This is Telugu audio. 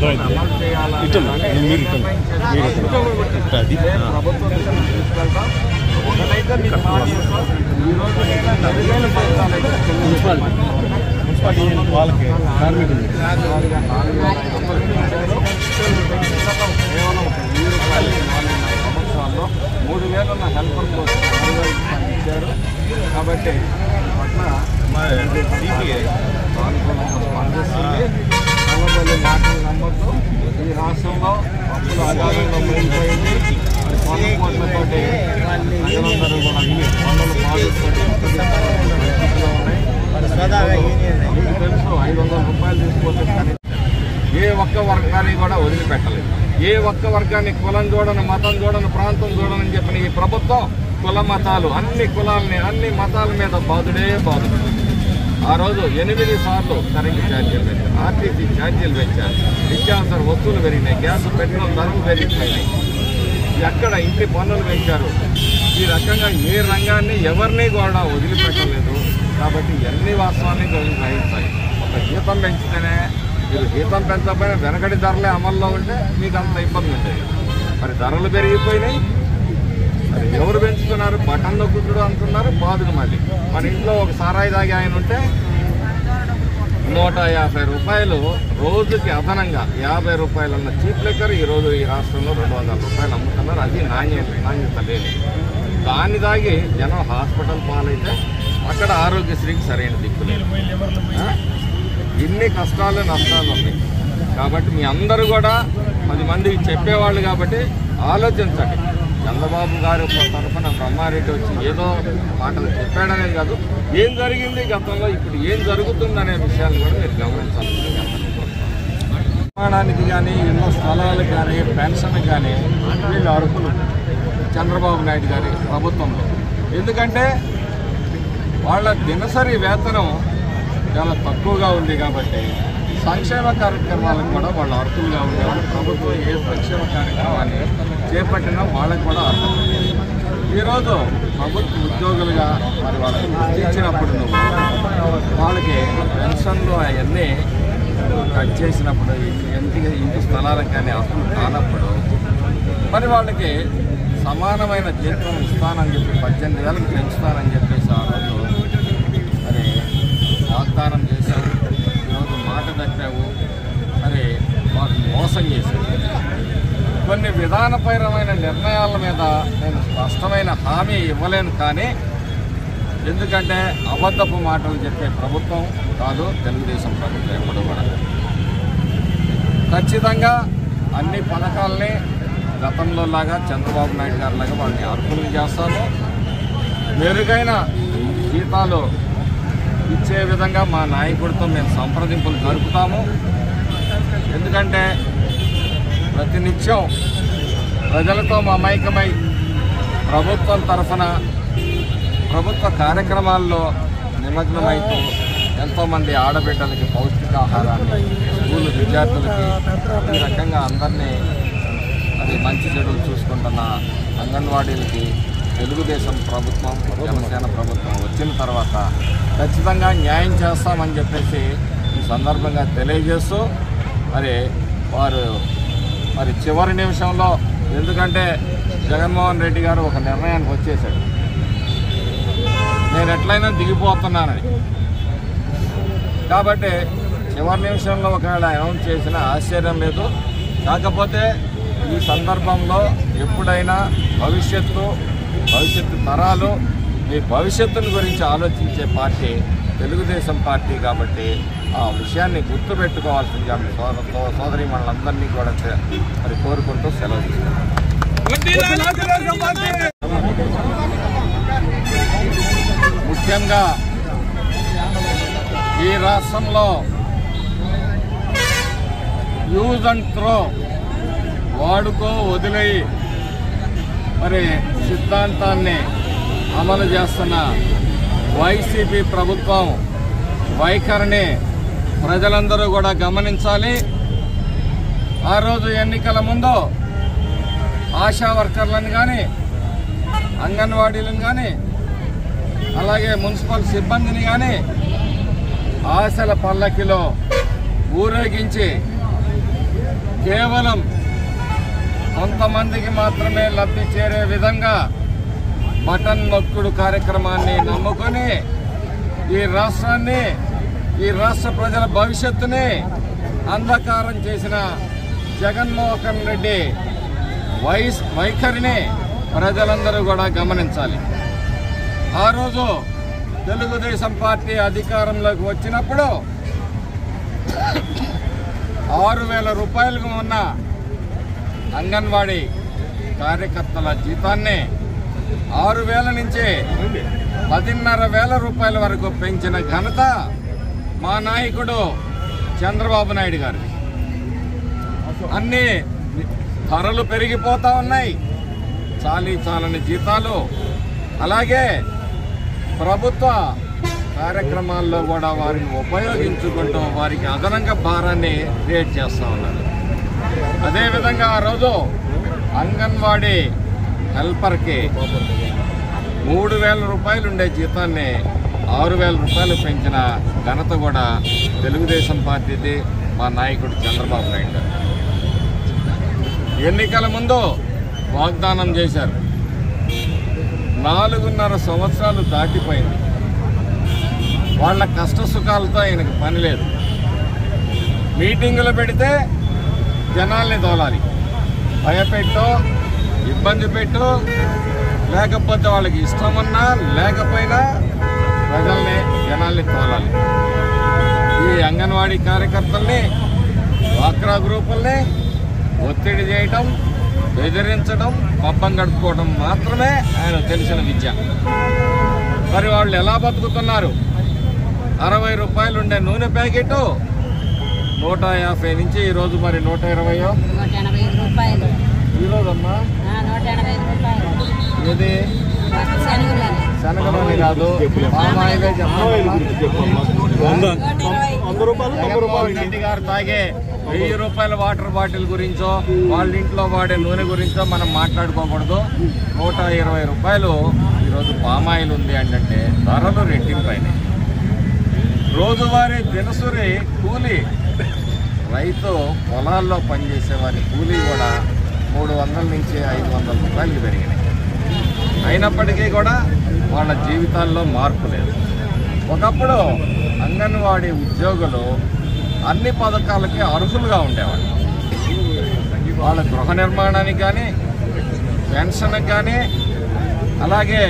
అమలు చేయాలని ప్రభుత్వం తీసుకెళ్తాం. ఒకటైతే మీకు మాట చేస్తాం, ఈరోజు 10,000 ఫలితాలైతే మున్సిపాలిటీ వాళ్ళకి కార్మికులు 4,500 ఇచ్చారు. కేవలం ₹1,000 సంవత్సరాల్లో 3,000 ఉన్న హెల్పర్ కోసం 4,000 ఇచ్చారు. కాబట్టి పట్ల స్పందిస్తుంది. నమ్మబలి మాటలు నమ్మద్దు. ఈ రాష్ట్రంలో అప్పులు అగాధంలో మునిగిపోయింది. పన్ను కోట్లతోటి ప్రజలందరూ కూడా అన్ని పన్నులు పాటిస్తున్న పరిస్థితిలో ఉన్నాయి. మీకు తెలుసు, ₹500 తీసుకొస్తే కానీ ఏ ఒక్క వర్గాన్ని కూడా వదిలిపెట్టలేదు. ఏ ఒక్క వర్గాన్ని కులం చూడను, మతం చూడను, ప్రాంతం చూడనని చెప్పిన ఈ ప్రభుత్వం కుల మతాలు అన్ని కులాలని అన్ని మతాల మీద బాధుడే బాధుడు. ఆ రోజు 8 సార్లు కరెంటు ఛార్జీలు పెంచారు, ఆర్టీసీ ఛార్జీలు పెంచారు, నిత్యావసర వస్తువులు పెరిగినాయి, గ్యాస్ పెట్రోల్ ధరలు పెరిగిపోయినాయి, ఎక్కడ ఇంటి పన్నులు పెంచారు. ఈ రకంగా ఏ రంగాన్ని ఎవరిని కూడా వదిలిపెట్టలేదు. కాబట్టి ఎన్ని వాస్తవాన్ని గ్రహిస్తాయి. ఒక జీతం పెంచితేనే మీరు జీతం పెంచకపోయినా వెనకటి ధరలే అమల్లో ఉంటే మీకు అంత ఇబ్బంది ఉండేది. మరి ధరలు పెరిగిపోయినాయి. మరి ఎవరు పెంచుతున్నారు? బటన్ నొక్కుతుడు అంటున్నారు. బాధకు మళ్ళీ మన ఇంట్లో ఒక సారాయి తాగి ఆయన ఉంటే ₹150 రోజుకి అదనంగా ₹50 ఉన్న చీప్ లెక్కర్ ఈరోజు ఈ రాష్ట్రంలో ₹200 అమ్ముతున్నారు. అది నాణ్యత లేదు. దాన్ని తాగి జనం హాస్పిటల్ పాలైతే అక్కడ ఆరోగ్యశ్రీకి సరైన దిక్కు లేదు. ఇన్ని కష్టాలు నష్టాలు ఉన్నాయి. కాబట్టి మీ అందరూ కూడా 10 మందికి చెప్పేవాళ్ళు కాబట్టి ఆలోచించండి. చంద్రబాబు గారి తరఫున బ్రహ్మారెడ్డి వచ్చి ఏదో మాటలు చెప్పాడనేది కాదు, ఏం జరిగింది గతంలో, ఇప్పుడు ఏం జరుగుతుందనే విషయాలు కూడా మీరు గమనించాలి. నిర్మాణానికి కానీ, ఇళ్ళ స్థలాలకు కానీ, పెన్షన్ కానీ వీళ్ళు అర్హులు చంద్రబాబు నాయుడు గారి ప్రభుత్వంలో. ఎందుకంటే వాళ్ళ దినసరి వేతనం చాలా తక్కువగా ఉంది కాబట్టి సంక్షేమ కార్యక్రమాలకు కూడా వాళ్ళు అర్హులుగా ఉండేవాళ్ళు. ప్రభుత్వం ఏ సంక్షేమ కార్యక్రమాన్ని చేపట్టినా వాళ్ళకి కూడా అర్హత. ఈరోజు ప్రభుత్వ ఉద్యోగులుగా మరి వాళ్ళకి గుర్తించినప్పుడు వాళ్ళకి పెన్షన్లు అవన్నీ కట్ చేసినప్పుడు ఇంటి స్థలాలకు కానీ అర్హులు కానప్పుడు మరి వాళ్ళకి సమానమైన జీతం ఇస్తానని చెప్పి 18,000 పెంచుతానని చెప్పేసి ఆ రోజు మరి వాగ్దానం చేశావు. ఈరోజు మాట తప్పావు. మరి మాకు మోసం చేశావు. కొన్ని విధానపరమైన నిర్ణయాల మీద నేను స్పష్టమైన హామీ ఇవ్వలేను. కానీ ఎందుకంటే అబద్ధపు మాటలు చెప్పే ప్రభుత్వం కాదు తెలుగుదేశం ప్రభుత్వం. ఎప్పుడు కూడా ఖచ్చితంగా అన్ని పథకాలని గతంలో లాగా చంద్రబాబు నాయుడు గారి లాగా వాళ్ళని అర్హులు చేస్తాము. మెరుగైన జీతాలు ఇచ్చే విధంగా మా నాయకుడితో మేము సంప్రదింపులు జరుపుతాము. ఎందుకంటే ప్రతినిత్యం ప్రజలతో మమైకమై ప్రభుత్వం తరఫున ప్రభుత్వ కార్యక్రమాల్లో నిమగ్నమైతూ ఎంతోమంది ఆడబిడ్డలకి పౌష్టికాహారాన్ని, స్కూల్ విద్యార్థులకి ఈ రకంగా అందరినీ అది మంచి చెడులు చూసుకుంటున్న అంగన్వాడీలకి తెలుగుదేశం ప్రభుత్వం, జనసేన ప్రభుత్వం వచ్చిన తర్వాత ఖచ్చితంగా న్యాయం చేస్తామని చెప్పేసి ఈ సందర్భంగా తెలియజేస్తూ మరి వారు మరి చివరి నిమిషంలో, ఎందుకంటే జగన్మోహన్ రెడ్డి గారు ఒక నిర్ణయానికి వచ్చేసాడు, నేను ఎట్లయినా దిగిపోతున్నానని. కాబట్టి చివరి నిమిషంలో ఒకవేళ అనౌన్స్ చేసిన ఆశ్చర్యం లేదు. కాకపోతే ఈ సందర్భంలో ఎప్పుడైనా భవిష్యత్తు తరాలు మీ భవిష్యత్తుని గురించి ఆలోచించే పార్టీ తెలుగుదేశం పార్టీ. కాబట్టి ఆ విషయాన్ని గుర్తుపెట్టుకోవాల్సిందిగా సోదరి మనందరినీ కూడా మరి కోరుకుంటూ సెలవు తీసుకున్నాం. ముఖ్యంగా ఈ రాష్ట్రంలో యూజ్ అండ్ త్రో, వాడుకో వదిలేయి మరి సిద్ధాంతాన్ని అమలు చేస్తున్న వైసీపీ ప్రభుత్వం వైఖరిని ప్రజలందరూ కూడా గమనించాలి. ఆ రోజు ఎన్నికల ముందు ఆశా వర్కర్లను కానీ, అంగన్వాడీలను కానీ, అలాగే మున్సిపల్ సిబ్బందిని కానీ ఆశల పల్లకిలో ఊరేగించి కేవలం కొంతమందికి మాత్రమే లబ్ధి చేరే విధంగా బటన్ నొక్కుడు కార్యక్రమాన్ని నమ్ముకొని ఈ రాష్ట్రాన్ని, ఈ రాష్ట్ర ప్రజల భవిష్యత్తుని అంధకారం చేసిన జగన్మోహన్ రెడ్డి వైఖరిని ప్రజలందరూ కూడా గమనించాలి. ఆ రోజు తెలుగుదేశం పార్టీ అధికారంలోకి వచ్చినప్పుడు 6,000 రూపాయలకు ఉన్న అంగన్వాడీ కార్యకర్తల జీతాన్ని 6,000 నుంచి 10,500 రూపాయల వరకు పెంచిన ఘనత మా నాయకుడు చంద్రబాబు నాయుడు గారు. అన్ని ధరలు పెరిగిపోతా ఉన్నాయి, చాలని జీతాలు, అలాగే ప్రభుత్వ కార్యక్రమాల్లో కూడా వారిని ఉపయోగించుకుంటూ వారికి అదనంగా భారాన్ని క్రియేట్ చేస్తూ ఉన్నారు. అదేవిధంగా ఆ రోజు అంగన్వాడీ హెల్పర్కి 3,000 రూపాయలు ఉండే జీతాన్ని 6,000 రూపాయలు పెంచిన ఘనత కూడా తెలుగుదేశం పార్టీది, మా నాయకుడు చంద్రబాబు నాయుడు గారు. ఎన్నికల ముందు వాగ్దానం చేశారు. 4.5 సంవత్సరాలు దాటిపోయింది. వాళ్ళ కష్ట సుఖాలతో ఆయనకు పని లేదు. మీటింగులు పెడితే జనాల్ని తోలాలి, భయపెట్టో ఇబ్బంది పెట్టో, లేకపోతే వాళ్ళకి ఇష్టమున్నా లేకపోయినా జనాల్ని తోలాలి. ఈ అంగన్వాడీ కార్యకర్తల్ని, డ్వాక్రా గ్రూపుల్ని ఒత్తిడి చేయటం, బెదిరించడం, పబ్బం గడుపుకోవడం మాత్రమే ఆయన తెలిసిన విద్య. మరి వాళ్ళు ఎలా బతుకుతున్నారు? 60 రూపాయలు ఉండే నూనె ప్యాకెట్ 150 నుంచి ఈరోజు మరి 120 రూపాయలు. ఈరోజమ్మా ఇది శనగలని కాదు, రెడ్డి గారు తాగే 1000 రూపాయల వాటర్ బాటిల్ గురించో వాళ్ళ ఇంట్లో వాడే నూనె గురించో మనం మాట్లాడుకోకూడదు. 120 రూపాయలు ఈరోజు పామాయిల్ ఉంది అంటే ధరలు రెట్టింపైనాయి. రోజువారీ దినసరి కూలీ, రైతు పొలాల్లో పనిచేసేవారి కూలీ కూడా 300 నుంచి 500 రూపాయలకి పెరిగినాయి. అయినప్పటికీ కూడా వాళ్ళ జీవితాల్లో మార్పు లేదు. ఒకప్పుడు అంగన్వాడీ ఉద్యోగులు అన్ని పథకాలకి అర్హులుగా ఉండేవాళ్ళు. వాళ్ళ గృహ నిర్మాణానికి కానీ, పెన్షన్కి కానీ, అలాగే